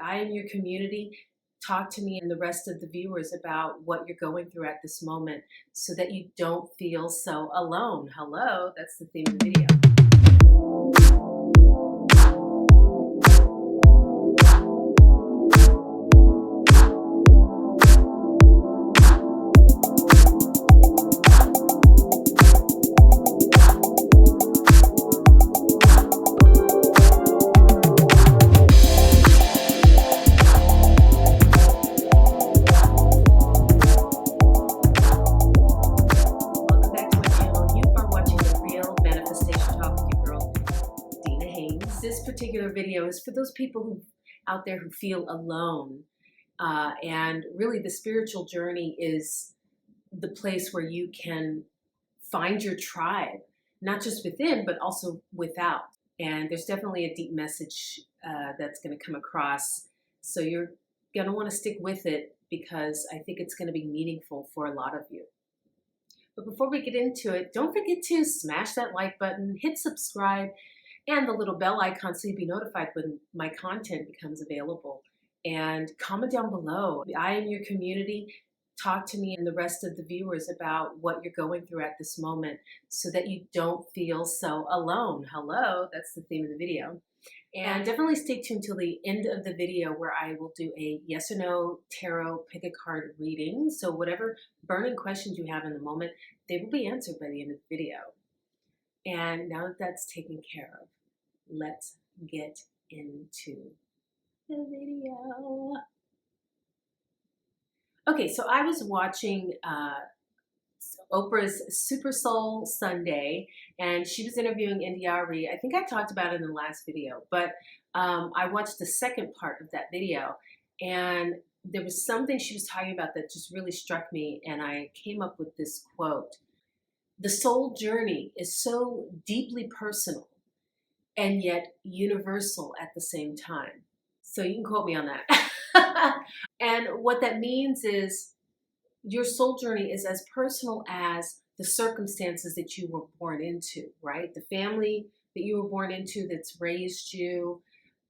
I am your community. Talk to me and the rest of the viewers about what you're going through at this moment so that you don't feel so alone. Hello, that's the theme of the video. Welcome back to my channel. You are watching The Real Manifestation Talk with your girl, Dina Haynes. This particular video is for those people out there who feel alone. And really the spiritual journey is the place where you can find your tribe, not just within, but also without. And there's definitely a deep message that's going to come across. So you're going to want to stick with it because I think it's going to be meaningful for a lot of you. But before we get into it, don't forget to smash that like button, hit subscribe, and the little bell icon so you'll be notified when my content becomes available. And comment down below. I am your community. Talk to me and the rest of the viewers about what you're going through at this moment so that you don't feel so alone. Hello, that's the theme of the video. And definitely stay tuned till the end of the video where I will do a yes or no tarot pick a card reading. So whatever burning questions you have in the moment, they will be answered by the end of the video. And now that that's taken care of, let's get into the video. Okay, so I was watching Oprah's Super Soul Sunday, and she was interviewing India. I think I talked about it in the last video, but I watched the second part of that video, and there was something she was talking about that just really struck me, and I came up with this quote. The soul journey is so deeply personal and yet universal at the same time. So you can quote me on that. And what that means is your soul journey is as personal as the circumstances that you were born into, right? The family that you were born into that's raised you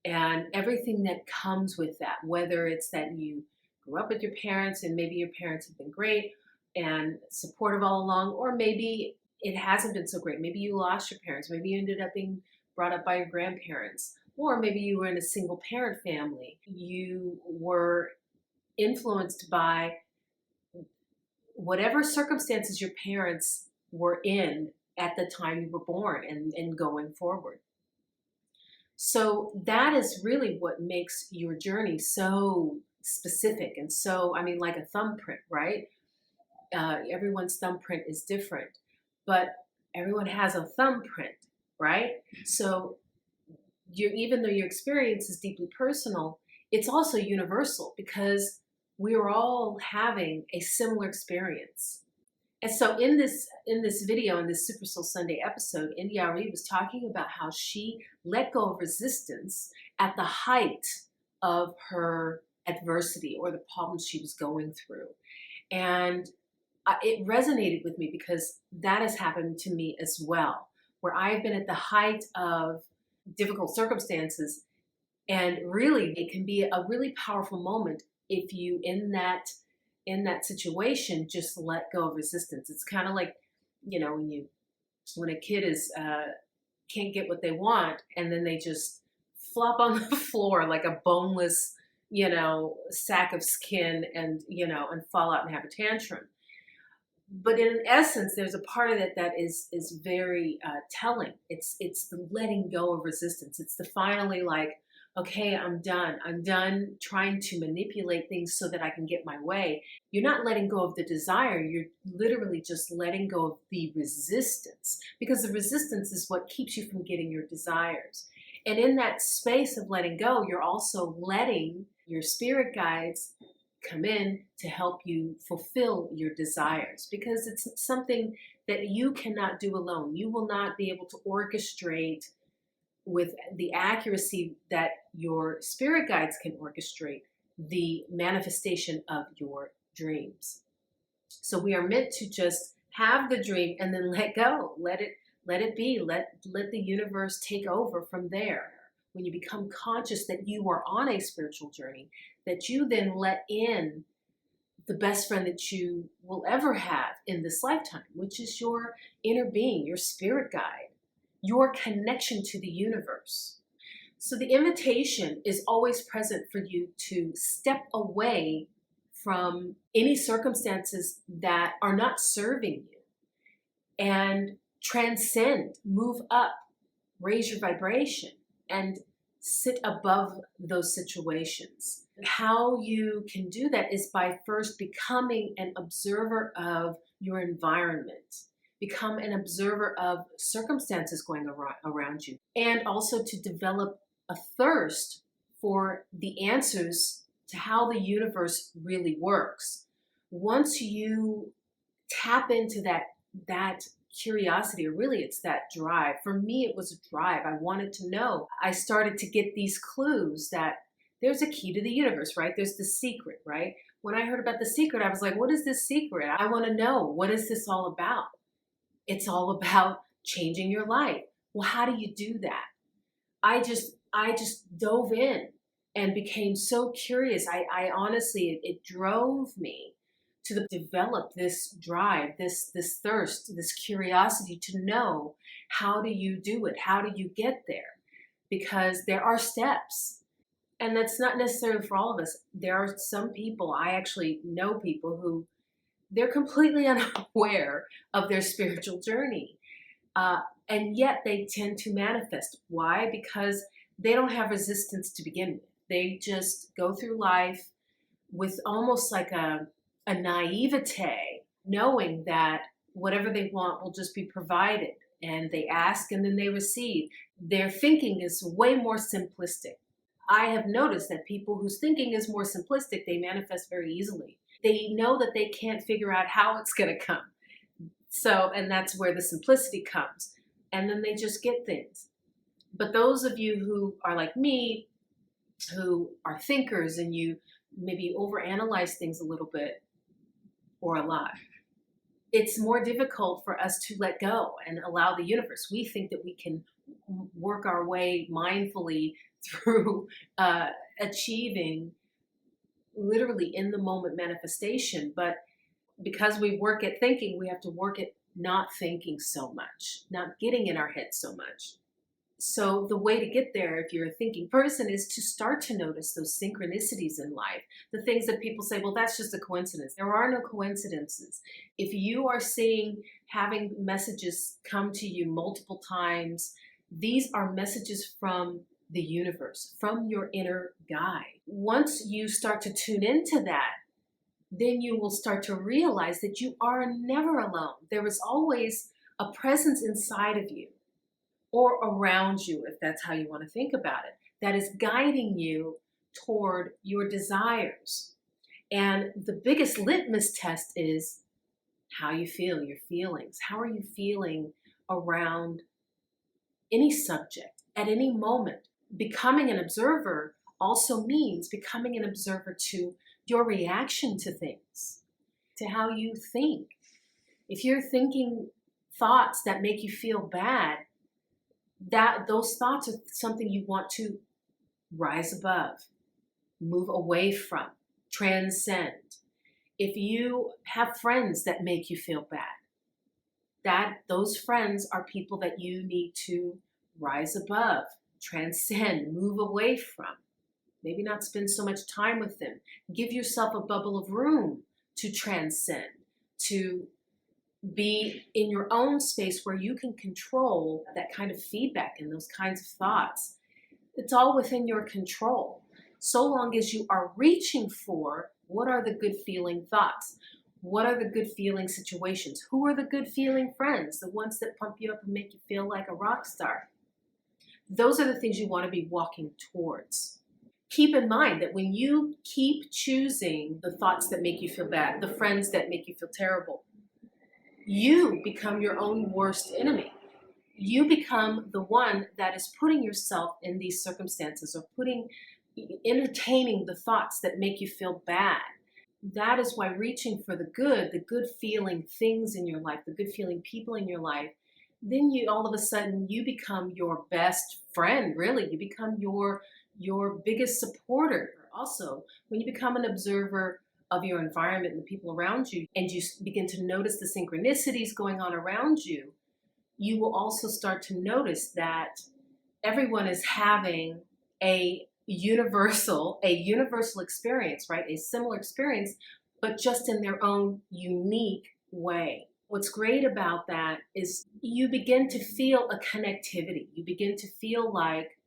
and everything that comes with that, whether it's that you grew up with your parents and maybe your parents have been great and supportive all along, or maybe it hasn't been so great. Maybe you lost your parents. Maybe you ended up being brought up by your grandparents, or maybe you were in a single parent family. You were influenced by whatever circumstances your parents were in at the time you were born and going forward. So that is really what makes your journey so specific and so, I mean, like a thumbprint, right? Everyone's thumbprint is different, but everyone has a thumbprint, right? So even though your experience is deeply personal, it's also universal because we're all having a similar experience. And so in this video, in this Super Soul Sunday episode, India was talking about how she let go of resistance at the height of her adversity or the problems she was going through. And it resonated with me because that has happened to me as well, where I've been at the height of difficult circumstances. And really, it can be a really powerful moment if you, in that situation, just let go of resistance. It's kind of like, you know, when a kid is can't get what they want, and then they just flop on the floor like a boneless, you know, sack of skin, and and fall out and have a tantrum. But in essence, there's a part of it that is very telling. It's the letting go of resistance. It's the finally like, okay, I'm done. I'm done trying to manipulate things so that I can get my way. You're not letting go of the desire. You're literally just letting go of the resistance, because the resistance is what keeps you from getting your desires. And in that space of letting go, you're also letting your spirit guides come in to help you fulfill your desires, because it's something that you cannot do alone. You will not be able to orchestrate with the accuracy that your spirit guides can orchestrate the manifestation of your dreams. So we are meant to just have the dream and then let go, let it be, let the universe take over from there. when you become conscious that you are on a spiritual journey, that you then let in the best friend that you will ever have in this lifetime, which is your inner being, your spirit guide, your connection to the universe. So the invitation is always present for you to step away from any circumstances that are not serving you and transcend, move up, raise your vibration, and sit above those situations. How you can do that is by first becoming an observer of your environment, become an observer of circumstances going around you, and also to develop a thirst for the answers to how the universe really works. Once you tap into that curiosity, or really it's that drive. For me, it was a drive. I wanted to know. I started to get these clues that there's a key to the universe, right? There's the secret, right? When I heard about the secret, I was like, what is this secret? I want to know. What is this all about? It's all about changing your life. Well, how do you do that? I just dove in and became so curious. I honestly, it drove me to develop this drive, this thirst, this curiosity to know, how do you do it? How do you get there? Because there are steps. And that's not necessarily for all of us. There are some people, I actually know people who they're completely unaware of their spiritual journey. And yet they tend to manifest. Why? Because they don't have resistance to begin with. They just go through life with almost like a naivete, knowing that whatever they want will just be provided. And they ask and then they receive. Their thinking is way more simplistic. I have noticed that people whose thinking is more simplistic, they manifest very easily. They know that they can't figure out how it's going to come. So, and that's where the simplicity comes. And then they just get things. But those of you who are like me, who are thinkers, and you maybe overanalyze things a little bit or a lot, it's more difficult for us to let go and allow the universe. We think that we can work our way mindfully through achieving literally in the moment manifestation. But because we work at thinking, we have to work at not thinking so much, not getting in our head so much. So the way to get there, if you're a thinking person, is to start to notice those synchronicities in life. The things that people say, well, that's just a coincidence. There are no coincidences. If you are having messages come to you multiple times, these are messages from the universe, from your inner guide. Once you start to tune into that, then you will start to realize that you are never alone. There is always a presence inside of you, or around you, if that's how you want to think about it, that is guiding you toward your desires. And the biggest litmus test is how you feel, your feelings. How are you feeling around any subject at any moment? Becoming an observer also means becoming an observer to your reaction to things, to how you think. If you're thinking thoughts that make you feel bad, those thoughts are something you want to rise above, move away from, transcend. If you have friends that make you feel bad, those friends are people that you need to rise above, transcend, move away from. Maybe not spend so much time with them. Give yourself a bubble of room to transcend, to be in your own space where you can control that kind of feedback and those kinds of thoughts. It's all within your control, so long as you are reaching for what are the good feeling thoughts, what are the good feeling situations, who are the good feeling friends, the ones that pump you up and make you feel like a rock star. Those are the things you want to be walking towards. Keep in mind that when you keep choosing the thoughts that make you feel bad, the friends that make you feel terrible, you become your own worst enemy. You become the one that is putting yourself in these circumstances, or entertaining the thoughts that make you feel bad. That is why reaching for the good feeling things in your life, the good feeling people in your life, then you all of a sudden you become your best friend, really. You become your biggest supporter. Also, when you become an observer of your environment and the people around you, and you begin to notice the synchronicities going on around you, you will also start to notice that everyone is having a universal experience, right? A similar experience, but just in their own unique way. What's great about that is you begin to feel a connectivity. You begin to feel like,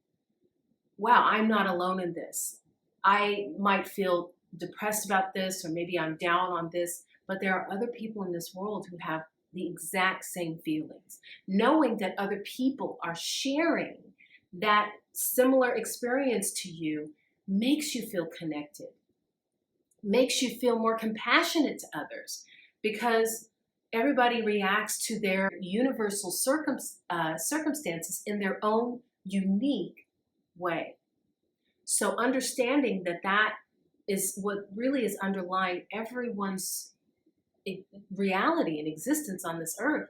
wow, I'm not alone in this. I might feel depressed about this, or maybe I'm down on this, but there are other people in this world who have the exact same feelings. Knowing that other people are sharing that similar experience to you makes you feel connected, makes you feel more compassionate to others, because everybody reacts to their universal circumstances in their own unique way. So understanding that that is what really is underlying everyone's reality and existence on this earth,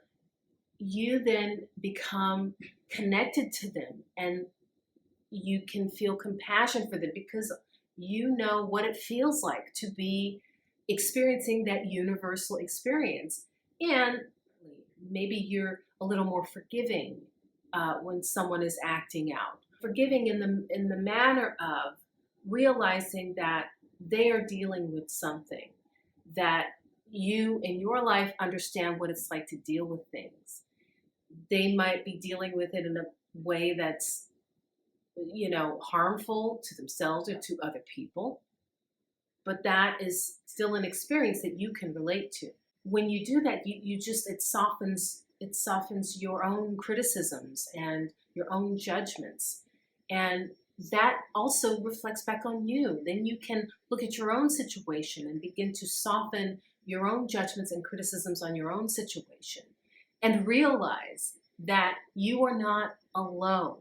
you then become connected to them, and you can feel compassion for them because you know what it feels like to be experiencing that universal experience. And maybe you're a little more forgiving when someone is acting out. Forgiving in the manner of realizing that they are dealing with something, that you in your life understand what it's like to deal with things. They might be dealing with it in a way that's, harmful to themselves or to other people, but that is still an experience that you can relate to. When you do that, you just it softens your own criticisms and your own judgments, and that also reflects back on you. Then you can look at your own situation and begin to soften your own judgments and criticisms on your own situation, and realize that you are not alone.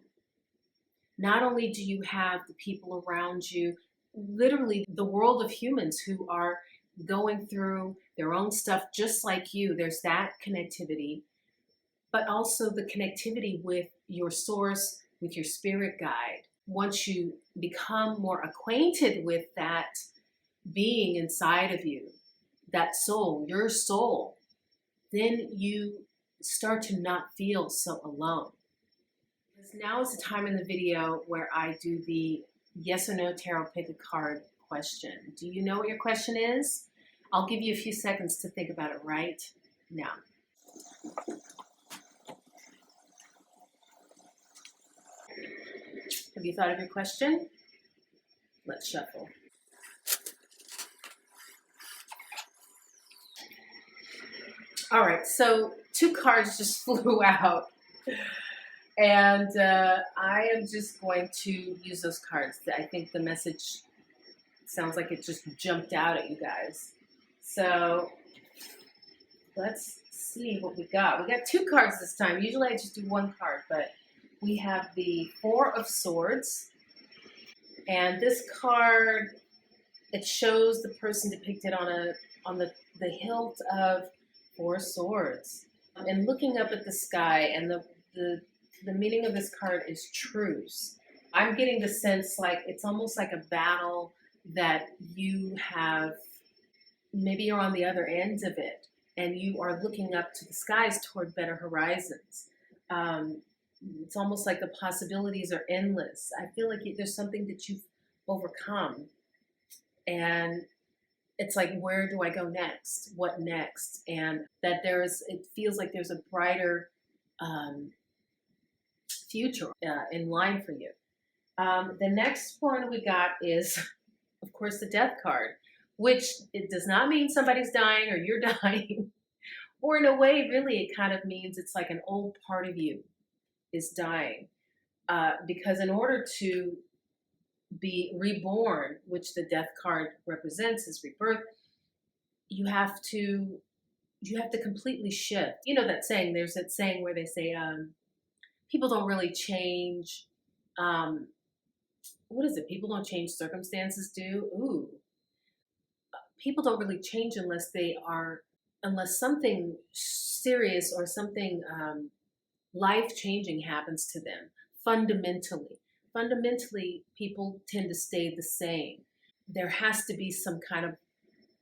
Not only do you have the people around you, literally the world of humans who are going through their own stuff just like you, there's that connectivity, but also the connectivity with your source, with your spirit guide. Once you become more acquainted with that being inside of you, that soul, your soul, then you start to not feel so alone. Because now is the time in the video where I do the yes or no tarot pick a card question. Do you know what your question is? I'll give you a few seconds to think about it right now. Have you thought of your question? Let's shuffle. All right, so 2 cards just flew out. And I am just going to use those cards. I think the message sounds like it just jumped out at you guys. So let's see what we got. We got 2 cards this time. Usually I just do 1 card, but we have the 4 of Swords. And this card, it shows the person depicted on the hilt of 4 swords. And looking up at the sky, and the meaning of this card is truce. I'm getting the sense like it's almost like a battle that you have, maybe you're on the other end of it, and you are looking up to the skies toward better horizons. It's almost like the possibilities are endless. I feel like there's something that you've overcome, and it's like, where do I go next? What next? And that it feels like there's a brighter future in line for you. The next one we got is, of course, the Death card, which it does not mean somebody's dying or you're dying. Or in a way, really, it kind of means it's like an old part of you is dying. Because in order to be reborn, which the Death card represents as rebirth, you have to completely shift. You know that saying, there's that saying where they say, people don't really change, what is it? People don't change, circumstances do. Ooh. People don't really change unless something serious or something life changing happens to them fundamentally. Fundamentally, people tend to stay the same. There has to be some kind of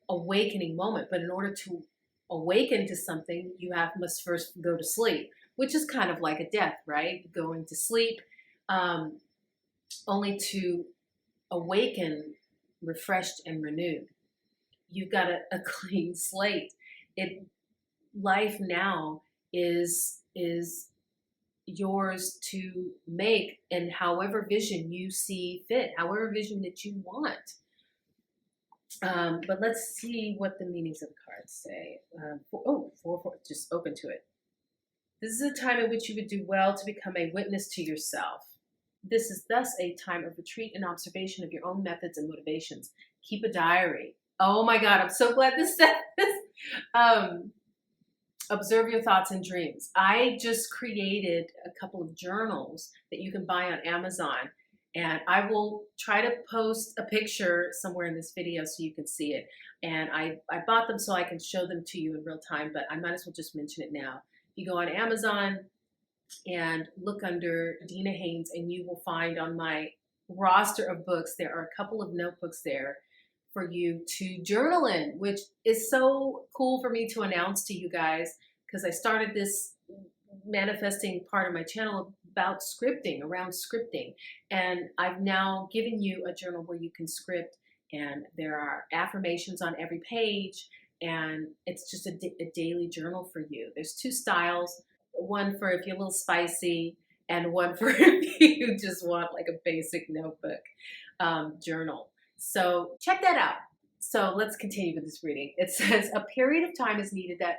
awakening moment, but in order to awaken to something, you must first go to sleep, which is kind of like a death, right? Going to sleep, um, only to awaken refreshed and renewed. You've got a clean slate. It Life now is yours to make in however vision you see fit, however vision that you want. But let's see what the meanings of the cards say. Just open to it. This is a time in which you would do well to become a witness to yourself. This is thus a time of retreat and observation of your own methods and motivations. Keep a diary. Oh my God, I'm so glad this said this. Observe your thoughts and dreams. I just created a couple of journals that you can buy on Amazon, and I will try to post a picture somewhere in this video so you can see it. And I bought them so I can show them to you in real time, but I might as well just mention it now. You go on Amazon and look under Dina Haynes, and you will find on my roster of books, there are a couple of notebooks there for you to journal in, which is so cool for me to announce to you guys, because I started this manifesting part of my channel about scripting, around scripting. And I've now given you a journal where you can script, and there are affirmations on every page, and it's just a daily journal for you. There's two styles, one for if you're a little spicy, and one for if you just want like a basic notebook journal. So check that out. So let's continue with this reading. It says, a period of time is needed that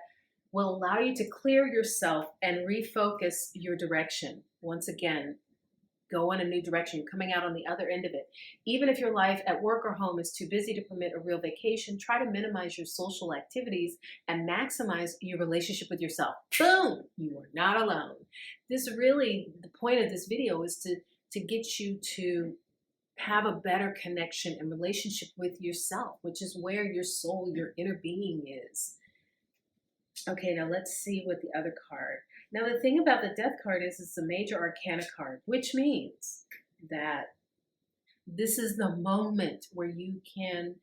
will allow you to clear yourself and refocus your direction. Once again, go in a new direction. You're coming out on the other end of it. Even if your life at work or home is too busy to permit a real vacation, try to minimize your social activities and maximize your relationship with yourself. Boom! You are not alone. This really, the point of this video is to get you to have a better connection and relationship with yourself, which is where your soul, your inner being is. Okay, now let's see what the other card. Now the thing about the Death card is it's a major arcana card, which means that this is the moment where you can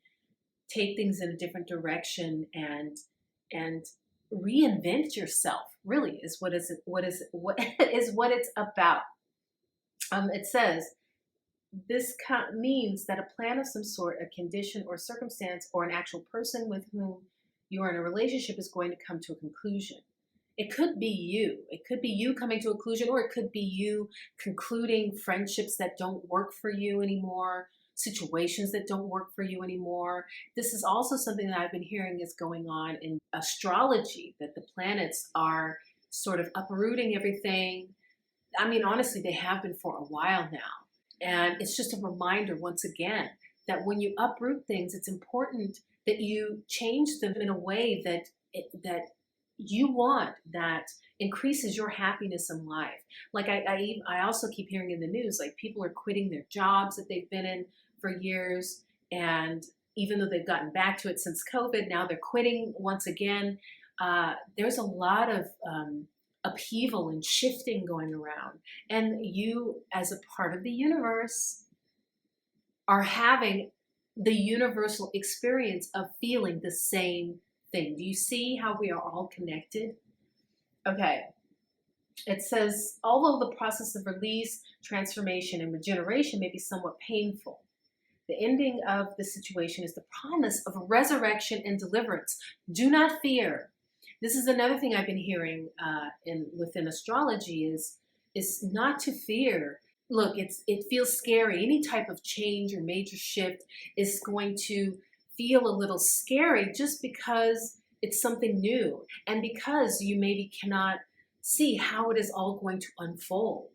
take things in a different direction and reinvent yourself. Really, is what is what it's about. It says, this means that a plan of some sort, a condition or circumstance, or an actual person with whom you are in a relationship is going to come to a conclusion. It could be you. It could be you coming to a conclusion, or it could be you concluding friendships that don't work for you anymore, situations that don't work for you anymore. This is also something that I've been hearing is going on in astrology, that the planets are sort of uprooting everything. I mean, honestly, they have been for a while now. And it's just a reminder, once again, that when you uproot things, it's important that you change them in a way that you want, that increases your happiness in life. Like I also keep hearing in the news, like people are quitting their jobs that they've been in for years, and even though they've gotten back to it since COVID, now they're quitting once again. There's a lot of upheaval and shifting going around, and you, as a part of the universe, are having the universal experience of feeling the same thing. Do you see how we are all connected? Okay. It says, although the process of release, transformation, and regeneration may be somewhat painful, the ending of the situation is the promise of resurrection and deliverance. Do not fear. This is another thing I've been hearing within astrology is not to fear. Look, it feels scary. Any type of change or major shift is going to feel a little scary just because it's something new and because you maybe cannot see how it is all going to unfold.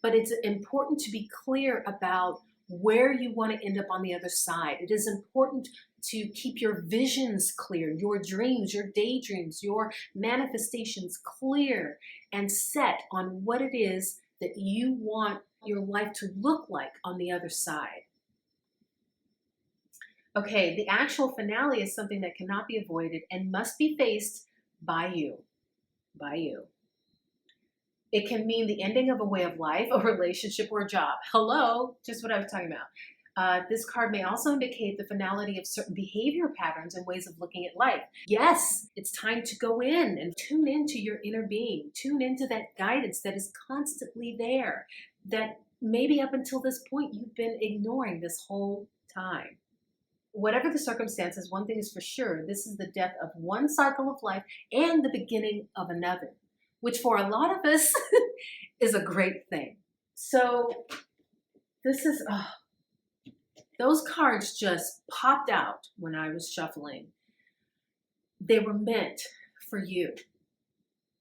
But it's important to be clear about where you want to end up on the other side. It is important to keep your visions clear, your dreams, your daydreams, your manifestations clear and set on what it is that you want your life to look like on the other side. Okay, the actual finale is something that cannot be avoided and must be faced by you. By you. It can mean the ending of a way of life, a relationship, or a job. Hello, just what I was talking about. This card may also indicate the finality of certain behavior patterns and ways of looking at life. Yes, it's time to go in and tune into your inner being. Tune into that guidance that is constantly there, that maybe up until this point you've been ignoring this whole time. Whatever the circumstances, one thing is for sure, this is the death of one cycle of life and the beginning of another, which for a lot of us is a great thing. So this is, those cards just popped out when I was shuffling. They were meant for you.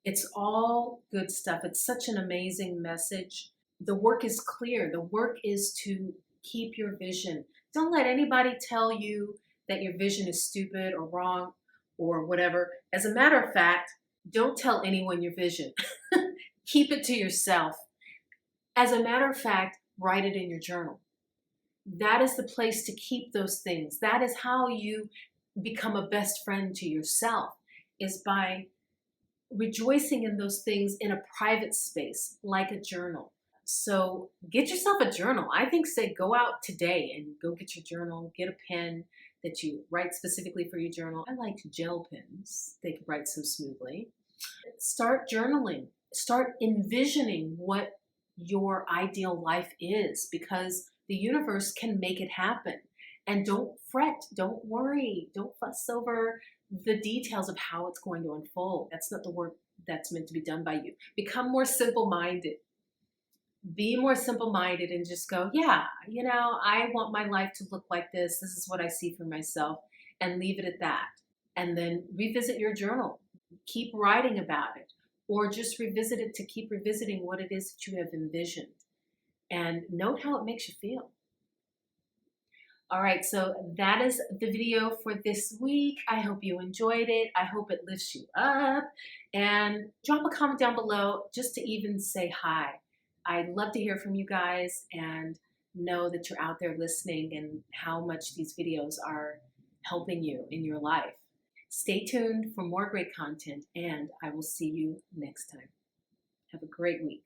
It's all good stuff. It's such an amazing message. The work is clear. The work is to keep your vision. Don't let anybody tell you that your vision is stupid or wrong or whatever. As a matter of fact, don't tell anyone your vision. Keep it to yourself. As a matter of fact, write it in your journal. That is the place to keep those things. That is how you become a best friend to yourself, is by rejoicing in those things in a private space, like a journal. So get yourself a journal. I think say go out today and go get your journal, get a pen that you write specifically for your journal. I like gel pens. They can write so smoothly. Start journaling. Start envisioning what your ideal life is, because the universe can make it happen. And don't fret, don't worry, don't fuss over the details of how it's going to unfold. That's not the work that's meant to be done by you. Become more simple-minded. Be more simple-minded and just go, yeah, I want my life to look like this. This is what I see for myself, and leave it at that. And then revisit your journal. Keep writing about it, or just revisit it to keep revisiting what it is that you have envisioned. And note how it makes you feel. All right, so that is the video for this week. I hope you enjoyed it. I hope it lifts you up. And drop a comment down below just to even say hi. I'd love to hear from you guys and know that you're out there listening and how much these videos are helping you in your life. Stay tuned for more great content, and I will see you next time. Have a great week.